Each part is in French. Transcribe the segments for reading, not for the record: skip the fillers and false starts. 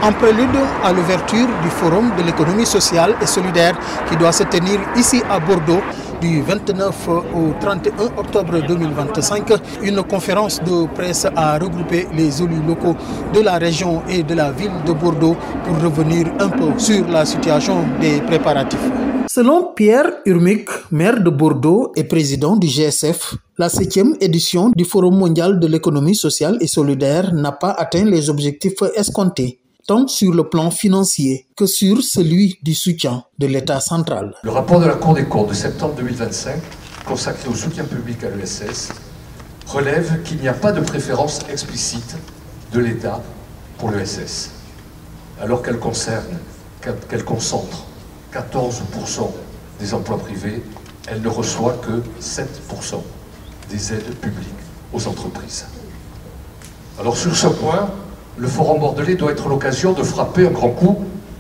En prélude à l'ouverture du Forum de l'économie sociale et solidaire qui doit se tenir ici à Bordeaux du 29 au 31 octobre 2025, une conférence de presse a regroupé les élus locaux de la région et de la ville de Bordeaux pour revenir un peu sur la situation des préparatifs. Selon Pierre Urmic, maire de Bordeaux et président du GSF, la 7e édition du Forum mondial de l'économie sociale et solidaire n'a pas atteint les objectifs escomptés, tant sur le plan financier que sur celui du soutien de l'État central. Le rapport de la Cour des comptes de septembre 2025, consacré au soutien public à l'ESS, relève qu'il n'y a pas de préférence explicite de l'État pour l'ESS, alors qu'elle concentre 14% des emplois privés, elle ne reçoit que 7% des aides publiques aux entreprises. Alors sur ce point, le Forum bordelais doit être l'occasion de frapper un grand coup,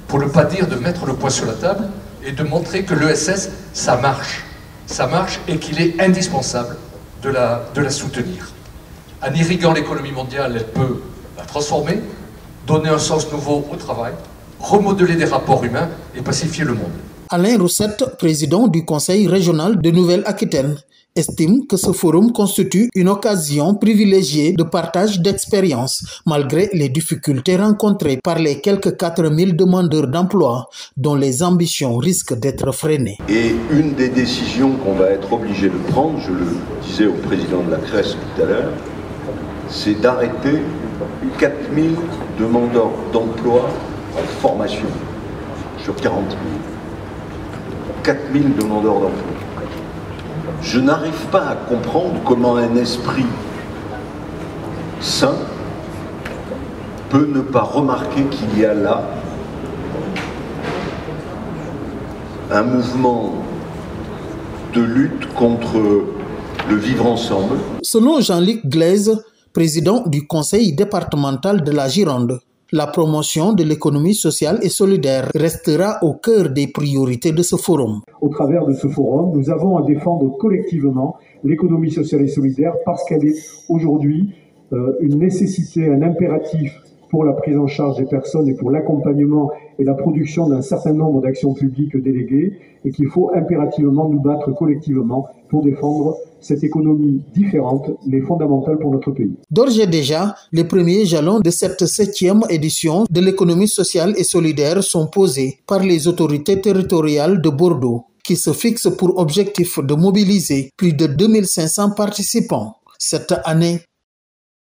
pour ne pas dire de mettre le poing sur la table et de montrer que l'ESS, ça marche et qu'il est indispensable de la soutenir. En irriguant l'économie mondiale, elle peut la transformer, donner un sens nouveau au travail, remodeler des rapports humains et pacifier le monde. Alain Roussette, président du Conseil régional de Nouvelle-Aquitaine, estime que ce forum constitue une occasion privilégiée de partage d'expériences, malgré les difficultés rencontrées par les quelques 4000 demandeurs d'emploi, dont les ambitions risquent d'être freinées. Et une des décisions qu'on va être obligé de prendre, je le disais au président de la CRES tout à l'heure, c'est d'arrêter 4000 demandeurs d'emploi en formation sur 40 000. 4000 demandeurs d'emploi. Je n'arrive pas à comprendre comment un esprit sain peut ne pas remarquer qu'il y a là un mouvement de lutte contre le vivre ensemble. Selon Jean-Luc Glaise, président du conseil départemental de la Gironde, la promotion de l'économie sociale et solidaire restera au cœur des priorités de ce forum. Au travers de ce forum, nous avons à défendre collectivement l'économie sociale et solidaire parce qu'elle est aujourd'hui une nécessité, un impératif pour la prise en charge des personnes et pour l'accompagnement et la production d'un certain nombre d'actions publiques déléguées et qu'il faut impérativement nous battre collectivement pour défendre cette économie différente, mais fondamentale pour notre pays. D'ores et déjà, les premiers jalons de cette 7e édition de l'économie sociale et solidaire sont posés par les autorités territoriales de Bordeaux, qui se fixent pour objectif de mobiliser plus de 2500 participants. Cette année,